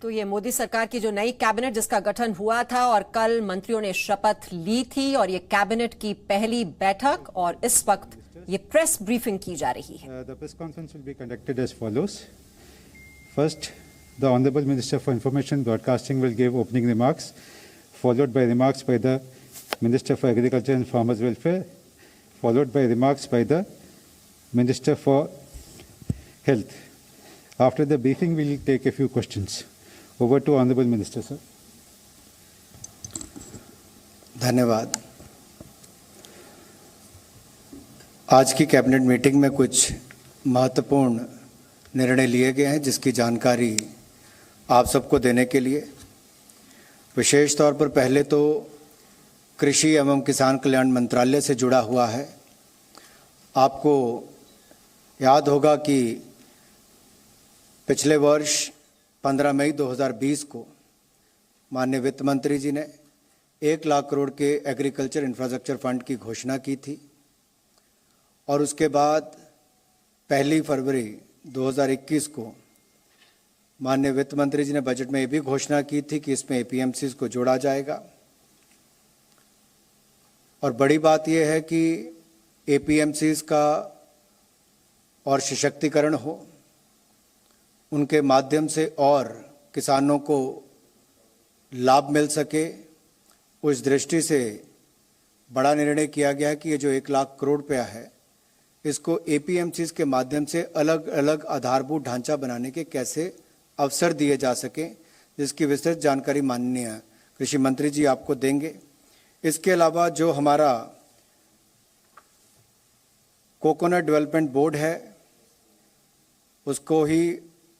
तो ये मोदी सरकार की जो नई कैबिनेट जिसका गठन हुआ था और कल मंत्रियों ने शपथ ली थी और ये कैबिनेट की पहली बैठक और इस वक्त ये प्रेस ब्रीफिंग की जा रही है। The press conference will be conducted as follows. First, the Honorable Minister for Information Broadcasting will give opening remarks, followed by remarks by the Minister for Agriculture and Farmers Welfare, followed by remarks by the Minister for Health. After the briefing, we will take a few questions. Over to Honorable Minister, sir. धन्यवाद। आज की cabinet meeting में कुछ महत्वपूर्ण निर्णय लिए गए हैं जिसकी जानकारी आप सबको देने के लिए विशेष तौर पर पहले तो कृषि एवं किसान कल्याण मंत्रालय से जुड़ा हुआ है। आपको याद होगा कि पिछले वर्ष 15 मई 2020 को माननीय वित्त मंत्री जी ने 1 लाख करोड़ के एग्रीकल्चर इंफ्रास्ट्रक्चर फंड की घोषणा की थी और उसके बाद 1 फरवरी 2021 को माननीय वित्त मंत्री जी ने बजट में ये भी घोषणा की थी कि इसमें एपीएमसीज को जोड़ा जाएगा। और बड़ी बात यह है कि एपीएमसीज का और सशक्तिकरण हो, उनके माध्यम से और किसानों को लाभ मिल सके, उस दृष्टि से बड़ा निर्णय किया गया है कि ये जो 1 लाख करोड़ रुपया है इसको एपीएमसीज के माध्यम से अलग अलग आधारभूत ढांचा बनाने के कैसे अवसर दिए जा सकें, जिसकी विस्तृत जानकारी माननीय कृषि मंत्री जी आपको देंगे। इसके अलावा जो हमारा कोकोनट डेवलपमेंट बोर्ड है उसको ही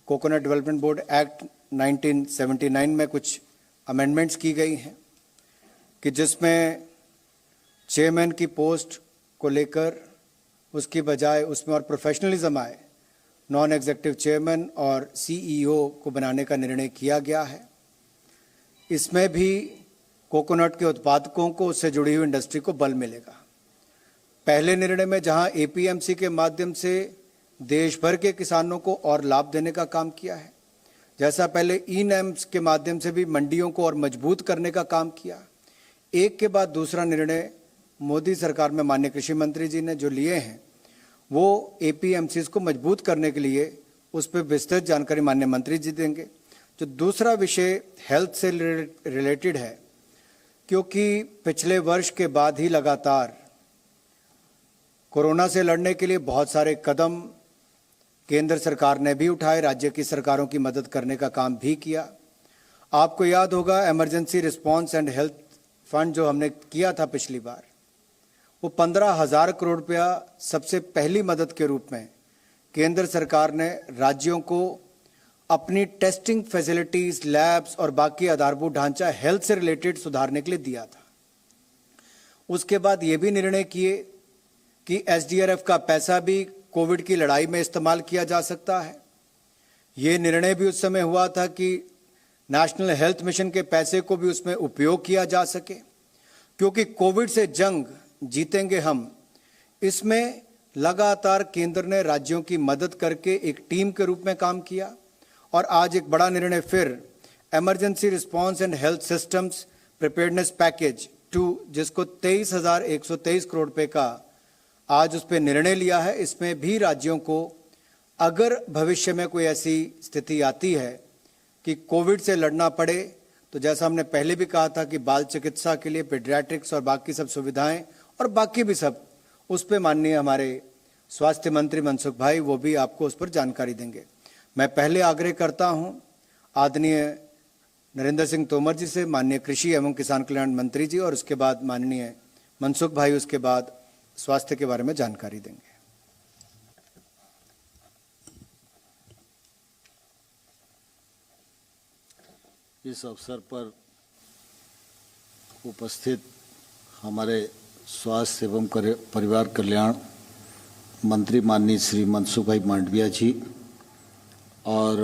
कोकोनट डेवलपमेंट बोर्ड एक्ट 1979 में कुछ अमेंडमेंट्स की गई हैं कि जिसमें चेयरमैन की पोस्ट को लेकर उसकी बजाय उसमें और प्रोफेशनलिज्म आए, नॉन एग्जीक्यूटिव चेयरमैन और सीईओ को बनाने का निर्णय किया गया है। इसमें भी कोकोनट के उत्पादकों को उससे जुड़ी हुई इंडस्ट्री को बल मिलेगा। पहले निर्णय में जहां एपीएमसी के माध्यम से देश भर के किसानों को और लाभ देने का काम किया है, जैसा पहले ई-नैम्स के माध्यम से भी मंडियों को और मजबूत करने का काम किया, एक के बाद दूसरा निर्णय मोदी सरकार में माननीय कृषि मंत्री जी ने जो लिए हैं वो एपीएमसीज को मजबूत करने के लिए उस पर विस्तृत जानकारी माननीय मंत्री जी देंगे। जो दूसरा विषय हेल्थ से रिलेटेड है, क्योंकि पिछले वर्ष के बाद ही लगातार कोरोना से लड़ने के लिए बहुत सारे कदम केंद्र सरकार ने भी उठाए, राज्य की सरकारों की मदद करने का काम भी किया। आपको याद होगा emergency response and health fund जो हमने किया था पिछली बार, वो 15,000 करोड़ रुपया सबसे पहली मदद के रूप में केंद्र सरकार ने राज्यों को अपनी टेस्टिंग फैसिलिटीज, लैब्स और बाकी आधारभूत ढांचा हेल्थ से रिलेटेड सुधारने के लिए दिया था। उसके बाद ये भी निर्णय किए कि एसडीआरएफ का पैसा भी कोविड की लड़ाई में इस्तेमाल किया जा सकता है। ये निर्णय भी उस समय हुआ था कि नेशनल हेल्थ मिशन के पैसे को भी उसमें उपयोग किया जा सके, क्योंकि कोविड से जंग जीतेंगे हम। इसमें लगातार केंद्र ने राज्यों की मदद करके एक टीम के रूप में काम किया और आज एक बड़ा निर्णय फिर emergency response and health systems preparedness package 2, जिसको 23,123 करोड़ रुपए का आज उस पर निर्णय लिया है। इसमें भी राज्यों को अगर भविष्य में कोई ऐसी स्थिति आती है कि कोविड से लड़ना पड़े, तो जैसा हमने पहले भी कहा था कि बाल चिकित्सा के लिए पीडियाट्रिक्स और बाकी सब सुविधाएं और बाकी भी सब, उस पर माननीय हमारे स्वास्थ्य मंत्री मनसुख भाई वो भी आपको उस पर जानकारी देंगे। मैं पहले आग्रह करता हूं आदरणीय नरेंद्र सिंह तोमर जी से, माननीय कृषि एवं किसान कल्याण मंत्री जी, और उसके बाद माननीय मनसुख भाई उसके बाद स्वास्थ्य के बारे में जानकारी देंगे। इस अवसर पर उपस्थित हमारे स्वास्थ्य एवं परिवार कल्याण मंत्री माननीय श्री मनसुख भाई मांडविया जी और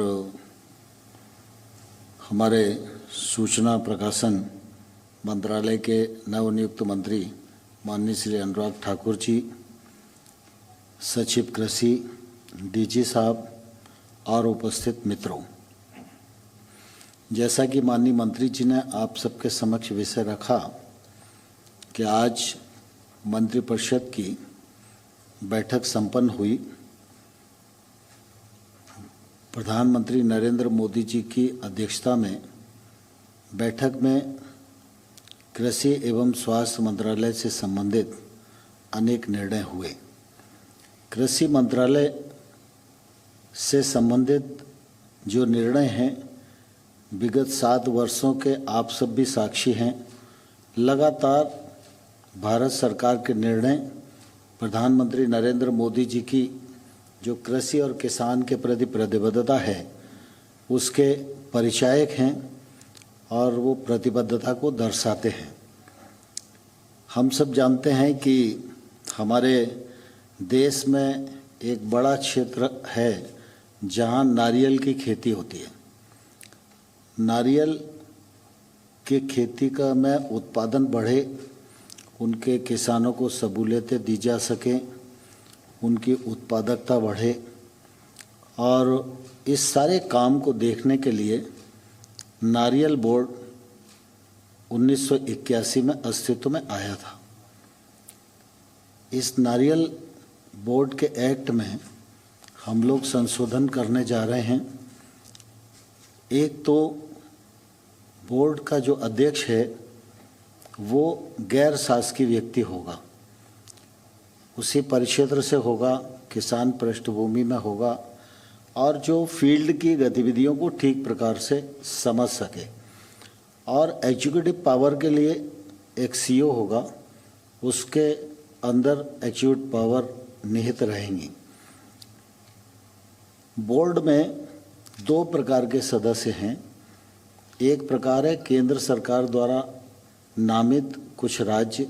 हमारे सूचना प्रकाशन मंत्रालय के नवनियुक्त मंत्री माननीय श्री अनुराग ठाकुर जी, सचिव कृषि, डीजी साहब और उपस्थित मित्रों, जैसा कि माननीय मंत्री जी ने आप सबके समक्ष विषय रखा कि आज मंत्रिपरिषद की बैठक संपन्न हुई। प्रधानमंत्री नरेंद्र मोदी जी की अध्यक्षता में बैठक में कृषि एवं स्वास्थ्य मंत्रालय से संबंधित अनेक निर्णय हुए। कृषि मंत्रालय से संबंधित जो निर्णय हैं, विगत 7 वर्षों के आप सब भी साक्षी हैं। लगातार भारत सरकार के निर्णय, प्रधानमंत्री नरेंद्र मोदी जी की जो कृषि और किसान के प्रति प्रतिबद्धता है, उसके परिचायक हैं और वो प्रतिबद्धता को दर्शाते हैं। हम सब जानते हैं कि हमारे देश में एक बड़ा क्षेत्र है जहां नारियल की खेती होती है। नारियल की खेती का में उत्पादन बढ़े, उनके किसानों को सहूलियतें दी जा सकें, उनकी उत्पादकता बढ़े, और इस सारे काम को देखने के लिए नारियल बोर्ड 1981 में अस्तित्व में आया था। इस नारियल बोर्ड के एक्ट में हम लोग संशोधन करने जा रहे हैं। एक तो बोर्ड का जो अध्यक्ष है वो गैर शासकीय व्यक्ति होगा, उसी परिक्षेत्र से होगा, किसान पृष्ठभूमि में होगा और जो फील्ड की गतिविधियों को ठीक प्रकार से समझ सके। और एग्जीक्यूटिव पावर के लिए एक सीईओ होगा, उसके अंदर एग्जीक्यूटिव पावर निहित रहेंगी। बोर्ड में 2 प्रकार के सदस्य हैं। एक प्रकार है केंद्र सरकार द्वारा नामित कुछ राज्य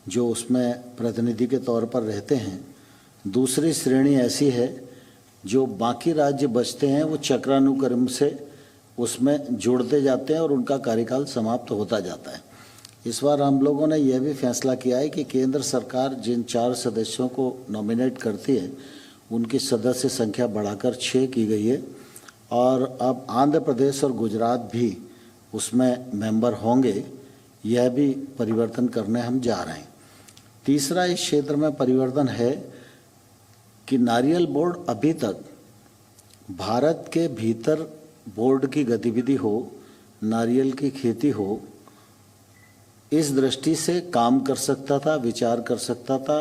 जो उसमें प्रतिनिधि के तौर पर रहते हैं। दूसरी श्रेणी ऐसी है जो बाकी राज्य बचते हैं, वो चक्रानुक्रम से उसमें जुड़ते जाते हैं और उनका कार्यकाल समाप्त होता जाता है। इस बार हम लोगों ने यह भी फैसला किया है कि केंद्र सरकार जिन 4 सदस्यों को नॉमिनेट करती है उनकी सदस्य संख्या बढ़ाकर 6 की गई है और अब आंध्र प्रदेश और गुजरात भी उसमें मेंबर होंगे। यह भी परिवर्तन करने हम जा रहे हैं। तीसरा इस क्षेत्र में परिवर्तन है कि नारियल बोर्ड अभी तक भारत के भीतर बोर्ड की गतिविधि हो, नारियल की खेती हो, इस दृष्टि से काम कर सकता था, विचार कर सकता था,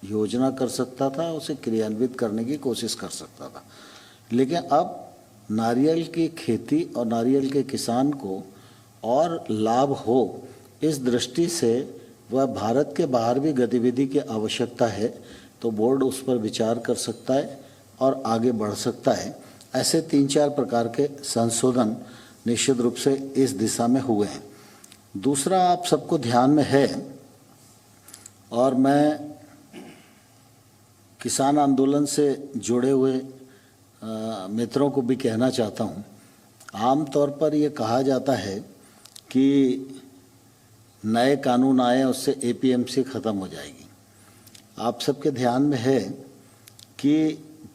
योजना कर सकता था, उसे क्रियान्वित करने की कोशिश कर सकता था। लेकिन अब नारियल की खेती और नारियल के किसान को और लाभ हो, इस दृष्टि से वह भारत के बाहर भी गतिविधि की आवश्यकता है तो बोर्ड उस पर विचार कर सकता है और आगे बढ़ सकता है। ऐसे 3-4 प्रकार के संशोधन निश्चित रूप से इस दिशा में हुए हैं। दूसरा आप सबको ध्यान में है, और मैं किसान आंदोलन से जुड़े हुए मित्रों को भी कहना चाहता हूँ, आम तौर पर ये कहा जाता है कि नए कानून आए उससे एपीएमसी ख़त्म हो जाएगी। आप सबके ध्यान में है कि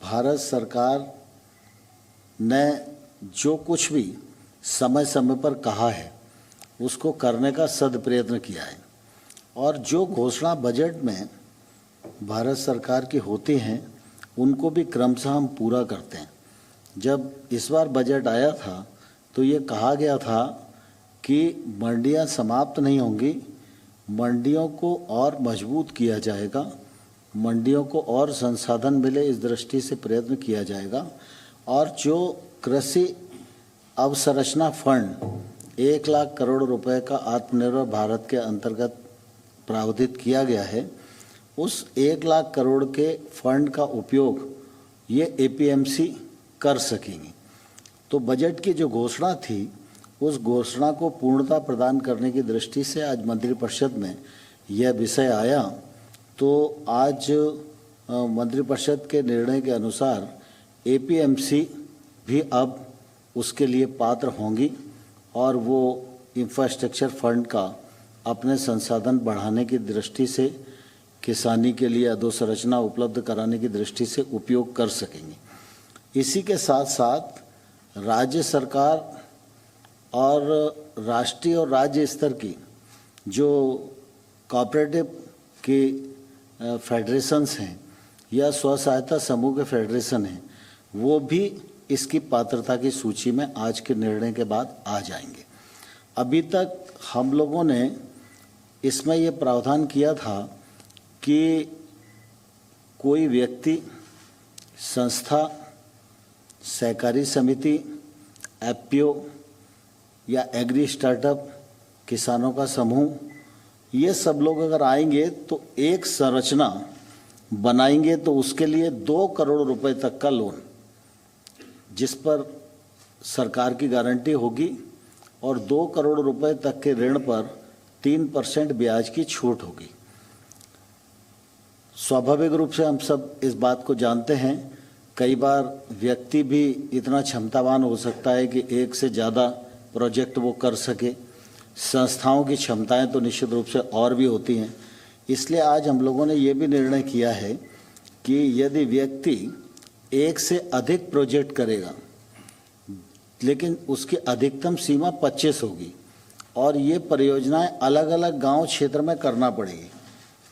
भारत सरकार ने जो कुछ भी समय समय पर कहा है उसको करने का सद प्रयत्न किया है, और जो घोषणा बजट में भारत सरकार की होती हैं उनको भी क्रमशः हम पूरा करते हैं। जब इस बार बजट आया था तो ये कहा गया था कि मंडियां समाप्त नहीं होंगी, मंडियों को और मजबूत किया जाएगा, मंडियों को और संसाधन मिले इस दृष्टि से प्रयत्न किया जाएगा, और जो कृषि अवसंरचना फंड 1 लाख करोड़ रुपए का आत्मनिर्भर भारत के अंतर्गत प्रावधान किया गया है, उस 1 लाख करोड़ के फंड का उपयोग ये एपीएमसी कर सकेंगी। तो बजट की जो घोषणा थी उस घोषणा को पूर्णता प्रदान करने की दृष्टि से आज मंत्रिपरिषद में यह विषय आया। तो आज मंत्रिपरिषद के निर्णय के अनुसार एपीएमसी भी अब उसके लिए पात्र होंगी और वो इंफ्रास्ट्रक्चर फंड का अपने संसाधन बढ़ाने की दृष्टि से, किसानी के लिए अधोसंरचना उपलब्ध कराने की दृष्टि से उपयोग कर सकेंगे। इसी के साथ साथ राज्य सरकार और राष्ट्रीय और राज्य स्तर की जो कोऑपरेटिव की फेडरेशंस हैं या स्व सहायता समूह के फेडरेशन हैं, वो भी इसकी पात्रता की सूची में आज के निर्णय के बाद आ जाएंगे। अभी तक हम लोगों ने इसमें ये प्रावधान किया था कि कोई व्यक्ति, संस्था, सहकारी समिति, एफपीओ या एग्री स्टार्टअप, किसानों का समूह, ये सब लोग अगर आएंगे तो एक संरचना बनाएंगे तो उसके लिए 2 करोड़ रुपए तक का लोन, जिस पर सरकार की गारंटी होगी, और 2 करोड़ रुपए तक के ऋण पर 3% ब्याज की छूट होगी। स्वाभाविक रूप से हम सब इस बात को जानते हैं, कई बार व्यक्ति भी इतना क्षमतावान हो सकता है कि एक से ज़्यादा प्रोजेक्ट वो कर सके। संस्थाओं की क्षमताएं तो निश्चित रूप से और भी होती हैं। इसलिए आज हम लोगों ने ये भी निर्णय किया है कि यदि व्यक्ति एक से अधिक प्रोजेक्ट करेगा, लेकिन उसकी अधिकतम सीमा 25 होगी और ये परियोजनाएं अलग अलग गांव क्षेत्र में करना पड़ेगी।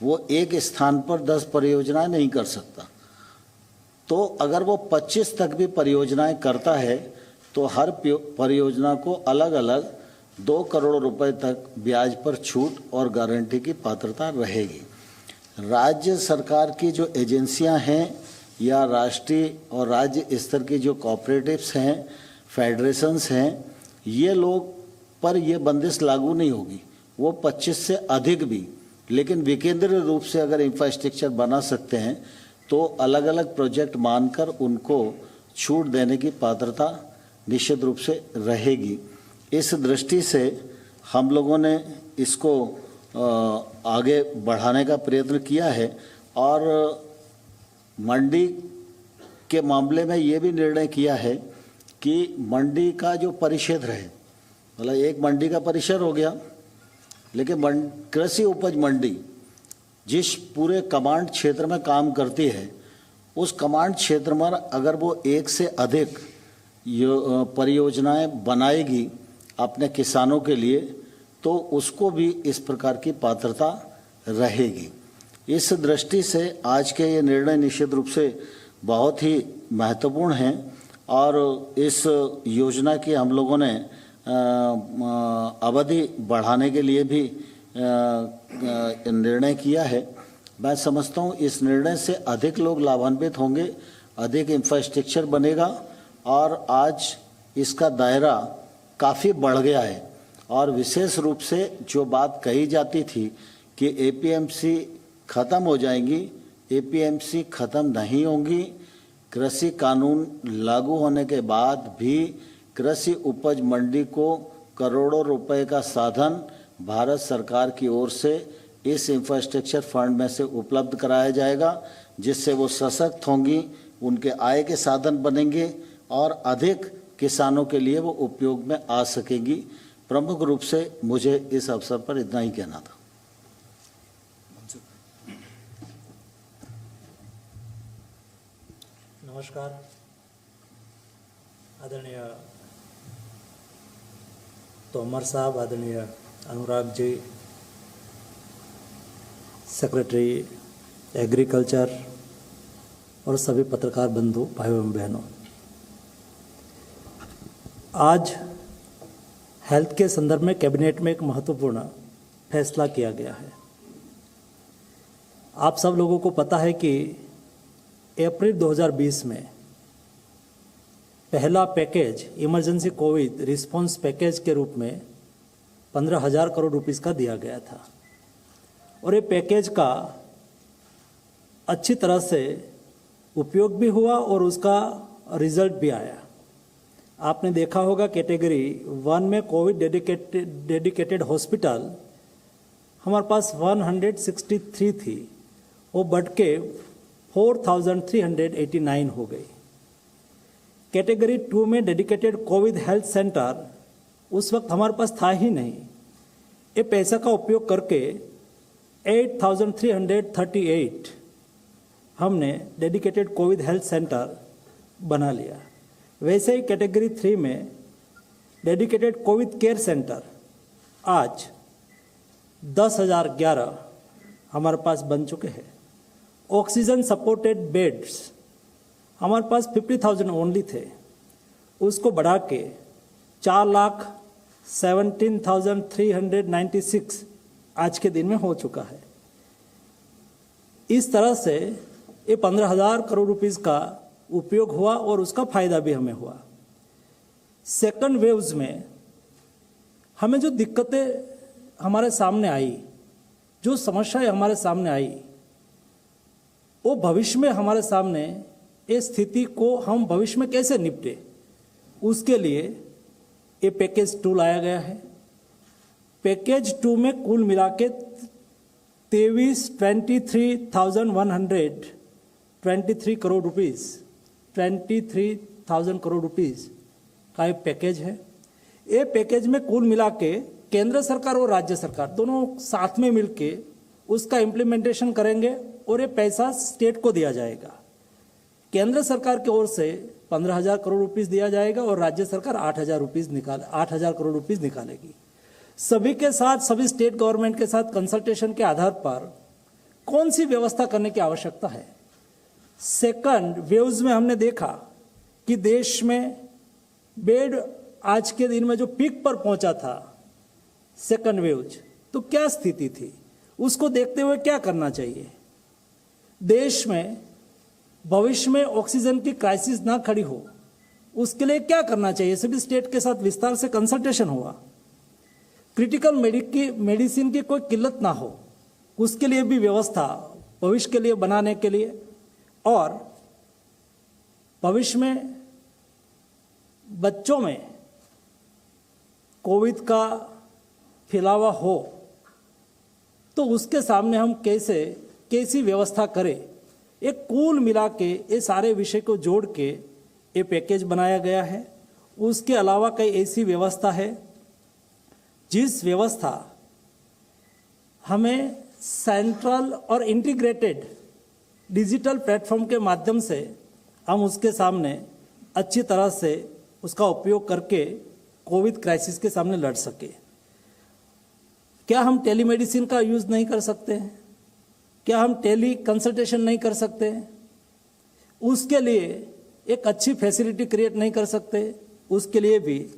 वो एक स्थान पर 10 परियोजनाएं नहीं कर सकता। तो अगर वो 25 तक भी परियोजनाएं करता है तो हर परियोजना को अलग अलग 2 करोड़ रुपए तक ब्याज पर छूट और गारंटी की पात्रता रहेगी। राज्य सरकार की जो एजेंसियां हैं या राष्ट्रीय और राज्य स्तर की जो कोऑपरेटिव्स हैं, फेडरेशंस हैं, ये लोग पर ये बंदिश लागू नहीं होगी। वो 25 से अधिक भी, लेकिन विकेंद्रीय रूप से अगर इंफ्रास्ट्रक्चर बना सकते हैं तो अलग अलग प्रोजेक्ट मानकर उनको छूट देने की पात्रता निश्चित रूप से रहेगी। इस दृष्टि से हम लोगों ने इसको आगे बढ़ाने का प्रयत्न किया है और मंडी के मामले में ये भी निर्णय किया है कि मंडी का जो परिक्षेत्र है, मतलब एक मंडी का परिसर हो गया, लेकिन कृषि उपज मंडी जिस पूरे कमांड क्षेत्र में काम करती है, उस कमांड क्षेत्र में अगर वो एक से अधिक परियोजनाएं बनाएगी अपने किसानों के लिए, तो उसको भी इस प्रकार की पात्रता रहेगी। इस दृष्टि से आज के ये निर्णय निश्चित रूप से बहुत ही महत्वपूर्ण हैं और इस योजना की हम लोगों ने अवधि बढ़ाने के लिए भी निर्णय किया है। मैं समझता हूँ इस निर्णय से अधिक लोग लाभान्वित होंगे, अधिक इंफ्रास्ट्रक्चर बनेगा और आज इसका दायरा काफ़ी बढ़ गया है। और विशेष रूप से जो बात कही जाती थी कि एपीएमसी ख़त्म हो जाएंगी, एपीएमसी ख़त्म नहीं होंगी। कृषि कानून लागू होने के बाद भी कृषि उपज मंडी को करोड़ों रुपए का साधन भारत सरकार की ओर से इस इंफ्रास्ट्रक्चर फंड में से उपलब्ध कराया जाएगा, जिससे वो सशक्त होंगी, उनके आय के साधन बनेंगे और अधिक किसानों के लिए वो उपयोग में आ सकेंगी। प्रमुख रूप से मुझे इस अवसर पर इतना ही कहना था। नमस्कार। आदरणीय तोमर साहब, आदरणीय अनुराग जी, सेक्रेटरी एग्रीकल्चर और सभी पत्रकार बंधु भाइयों एवं बहनों, आज हेल्थ के संदर्भ में कैबिनेट में एक महत्वपूर्ण फैसला किया गया है। आप सब लोगों को पता है कि अप्रैल 2020 में पहला package emergency Covid response package के रूप में 15,000 करोड़ रुपीस का दिया गया था और ये पैकेज का अच्छी तरह से उपयोग भी हुआ और उसका रिजल्ट भी आया। आपने देखा होगा कैटेगरी 1 में कोविड डेडिकेटेड हॉस्पिटल हमारे पास 163 थी, वो बढ़ के 4,389 हो गई। कैटेगरी 2 में डेडिकेटेड कोविड हेल्थ सेंटर उस वक्त हमारे पास था ही नहीं। ये पैसा का उपयोग करके 8,338 हमने डेडिकेटेड कोविड हेल्थ सेंटर बना लिया। वैसे ही कैटेगरी 3 में डेडिकेटेड कोविड केयर सेंटर आज 10,011 हमारे पास बन चुके हैं। ऑक्सीजन सपोर्टेड बेड्स हमारे पास 50,000 ओनली थे, उसको बढ़ा के 4,17,396 आज के दिन में हो चुका है। इस तरह से ये 15,000 करोड़ रुपीस का उपयोग हुआ और उसका फायदा भी हमें हुआ। सेकंड वेव्स में हमें जो दिक्कतें हमारे सामने आई, जो समस्याएं हमारे सामने आई, वो भविष्य में हमारे सामने इस स्थिति को हम भविष्य में कैसे निपटे, उसके लिए ये पैकेज 2 लाया गया है। पैकेज 2 में कुल मिला के 23,123 करोड़ रुपीस 23,000 करोड़ रुपीस का एक पैकेज है। ये पैकेज में कुल मिला के केंद्र सरकार और राज्य सरकार दोनों साथ में मिलके उसका इम्प्लीमेंटेशन करेंगे और ये पैसा स्टेट को दिया जाएगा। केंद्र सरकार की ओर से 15,000 करोड़ रुपीस दिया जाएगा और राज्य सरकार 8,000 करोड़ रुपीस निकालेगी। सभी के साथ, सभी स्टेट गवर्नमेंट के साथ कंसल्टेशन के आधार पर कौन सी व्यवस्था करने की आवश्यकता है। सेकंड वेव्स में हमने देखा कि देश में बेड आज के दिन में जो पीक पर पहुंचा था सेकंड वेव्स, तो क्या स्थिति थी, उसको देखते हुए क्या करना चाहिए। देश में भविष्य में ऑक्सीजन की क्राइसिस ना खड़ी हो, उसके लिए क्या करना चाहिए। सभी स्टेट के साथ विस्तार से कंसल्टेशन हुआ। क्रिटिकल मेडिसिन की कोई किल्लत ना हो, उसके लिए भी व्यवस्था भविष्य के लिए बनाने के लिए, और भविष्य में बच्चों में कोविड का फैलावा हो तो उसके सामने हम कैसी व्यवस्था करें। एक कुल मिला के ये सारे विषय को जोड़ के ये पैकेज बनाया गया है। उसके अलावा कई ऐसी व्यवस्था है जिस व्यवस्था हमें सेंट्रल और इंटीग्रेटेड डिजिटल प्लेटफॉर्म के माध्यम से हम उसके सामने अच्छी तरह से उसका उपयोग करके कोविड क्राइसिस के सामने लड़ सके। क्या हम टेलीमेडिसिन का यूज़ नहीं कर सकते हैं? क्या हम टेली कंसल्टेशन नहीं कर सकते? उसके लिए एक अच्छी फैसिलिटी क्रिएट नहीं कर सकते? उसके लिए भी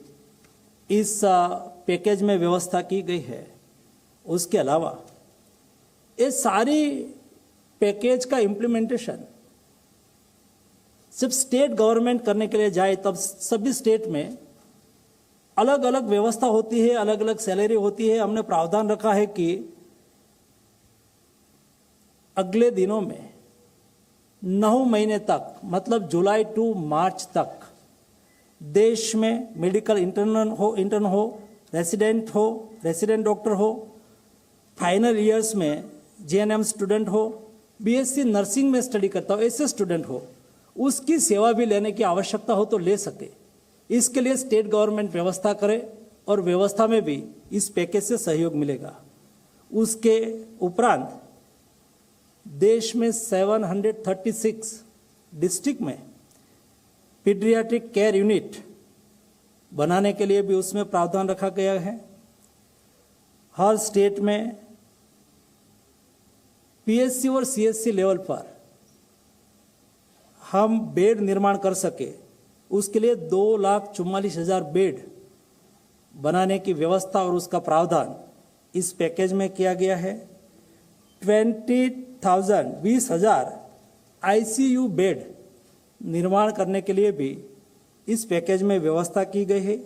इस पैकेज में व्यवस्था की गई है। उसके अलावा ये सारी पैकेज का इम्प्लीमेंटेशन जब स्टेट गवर्नमेंट करने के लिए जाए तब सभी स्टेट में अलग अलग व्यवस्था होती है, अलग अलग सैलरी होती है। हमने प्रावधान रखा है कि अगले दिनों में 9 महीने तक, मतलब जुलाई टू मार्च तक देश में मेडिकल इंटर्न हो, रेसिडेंट डॉक्टर हो, फाइनल ईयर्स में जेएनएम स्टूडेंट हो, बीएससी नर्सिंग में स्टडी करता हो ऐसे स्टूडेंट हो, उसकी सेवा भी लेने की आवश्यकता हो तो ले सके। इसके लिए स्टेट गवर्नमेंट व्यवस्था करे और व्यवस्था में भी इस पैकेज से सहयोग मिलेगा। उसके उपरांत देश में 736 डिस्ट्रिक्ट में पीडियाट्रिक केयर यूनिट बनाने के लिए भी उसमें प्रावधान रखा गया है। हर स्टेट में पीएससी और सीएससी लेवल पर हम बेड निर्माण कर सके, उसके लिए 2,44,000 बेड बनाने की व्यवस्था और उसका प्रावधान इस पैकेज में किया गया है। 20,000 आईसीयू बेड निर्माण करने के लिए भी इस पैकेज में व्यवस्था की गई है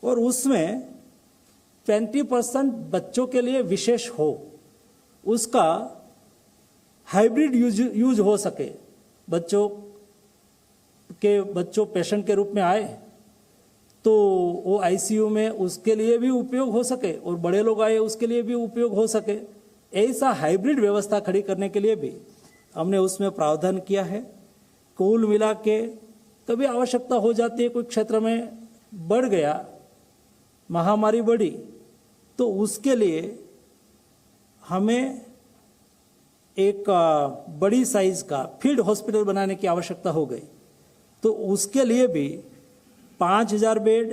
और उसमें 20% बच्चों के लिए विशेष हो, उसका हाइब्रिड यूज हो सके। बच्चों पेशेंट के रूप में आए तो वो आईसीयू में उसके लिए भी उपयोग हो सके और बड़े लोग आए उसके लिए भी उपयोग हो सके। ऐसा हाइब्रिड व्यवस्था खड़ी करने के लिए भी हमने उसमें प्रावधान किया है। कुल मिला के कभी आवश्यकता हो जाती है, कोई क्षेत्र में बढ़ गया, महामारी बढ़ी, तो उसके लिए हमें एक बड़ी साइज का फील्ड हॉस्पिटल बनाने की आवश्यकता हो गई। तो उसके लिए भी 5,000 बेड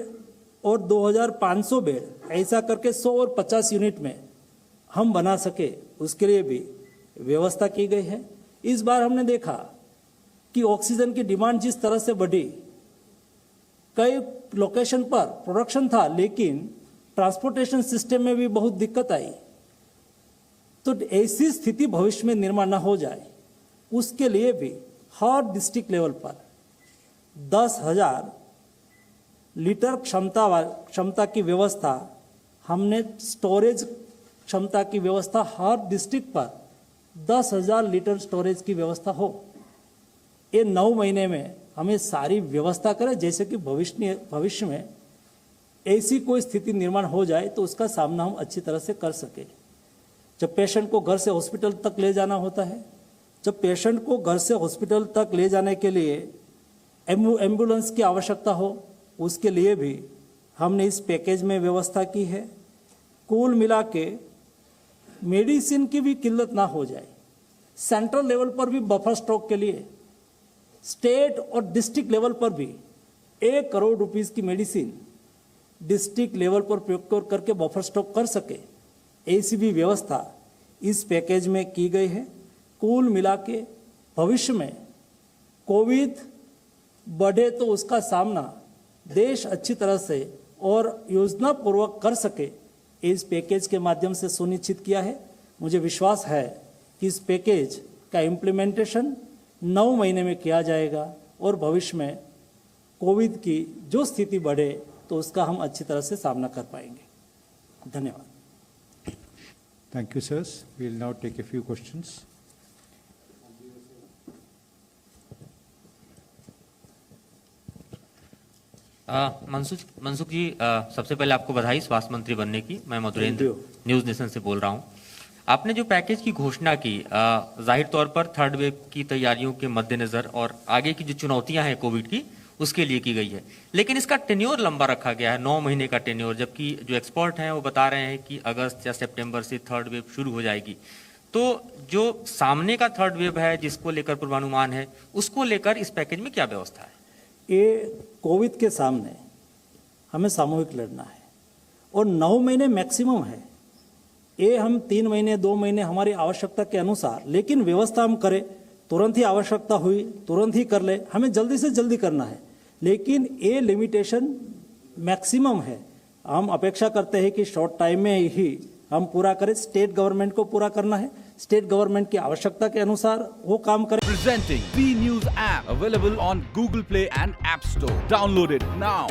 और 2500 बेड ऐसा करके 100 और 50 यूनिट में हम बना सके, उसके लिए भी व्यवस्था की गई है। इस बार हमने देखा कि ऑक्सीजन की डिमांड जिस तरह से बढ़ी, कई लोकेशन पर प्रोडक्शन था लेकिन ट्रांसपोर्टेशन सिस्टम में भी बहुत दिक्कत आई। तो ऐसी स्थिति भविष्य में निर्माण न हो जाए, उसके लिए भी हर डिस्ट्रिक्ट लेवल पर 10,000 लीटर क्षमता की व्यवस्था, हमने स्टोरेज क्षमता की व्यवस्था हर डिस्ट्रिक्ट पर 10,000 लीटर स्टोरेज की व्यवस्था हो। ये 9 महीने में हमें सारी व्यवस्था करें, जैसे कि भविष्य में ऐसी कोई स्थिति निर्माण हो जाए तो उसका सामना हम अच्छी तरह से कर सके। जब पेशेंट को घर से हॉस्पिटल तक ले जाना होता है, जब पेशेंट को घर से हॉस्पिटल तक ले जाने के लिए एम्बुलेंस की आवश्यकता हो, उसके लिए भी हमने इस पैकेज में व्यवस्था की है। कुल मिला के मेडिसिन की भी किल्लत ना हो जाए, सेंट्रल लेवल पर भी बफर स्टॉक के लिए, स्टेट और डिस्ट्रिक्ट लेवल पर भी 1 करोड़ रुपीस की मेडिसिन डिस्ट्रिक्ट लेवल पर प्रोक्योर करके बफर स्टॉक कर सके, ऐसी भी व्यवस्था इस पैकेज में की गई है। कुल मिला के भविष्य में कोविड बढ़े तो उसका सामना देश अच्छी तरह से और योजनापूर्वक कर सके, इस पैकेज के माध्यम से सुनिश्चित किया है। मुझे विश्वास है कि इस पैकेज का इम्प्लीमेंटेशन 9 महीने में किया जाएगा और भविष्य में कोविड की जो स्थिति बढ़े तो उसका हम अच्छी तरह से सामना कर पाएंगे। धन्यवाद। Thank you, sirs. We'll now take a few questions. Mansukh जी, सबसे पहले आपको बधाई स्वास्थ्य मंत्री बनने की। मैं मधुरेंद्र न्यूज नेशन से बोल रहा हूं। आपने जो पैकेज की घोषणा की, जाहिर तौर पर थर्ड वेव की तैयारियों के मद्देनजर और आगे की जो चुनौतियां हैं कोविड की, उसके लिए की गई है, लेकिन इसका टेन्योर लंबा रखा गया है, 9 महीने का टेन्योर, जबकि जो एक्सपर्ट हैं वो बता रहे हैं कि अगस्त या सितंबर से थर्ड वेव शुरू हो जाएगी। तो जो सामने का थर्ड वेव है, जिसको लेकर पूर्वानुमान है, उसको लेकर इस पैकेज में क्या व्यवस्था है? ये कोविड के सामने हमें सामूहिक लड़ना है और 9 महीने मैक्सिमम है। ये हम 3 महीने 2 महीने हमारी आवश्यकता के अनुसार, लेकिन व्यवस्था हम करें, तुरंत ही आवश्यकता हुई तुरंत ही कर ले, हमें जल्दी से जल्दी करना है, लेकिन ये लिमिटेशन मैक्सिमम है। हम अपेक्षा करते हैं कि शॉर्ट टाइम में ही हम पूरा करें। स्टेट गवर्नमेंट को पूरा करना है, स्टेट गवर्नमेंट की आवश्यकता के अनुसार वो काम करें। Presenting V News app available on Google Play and App Store. Download it now.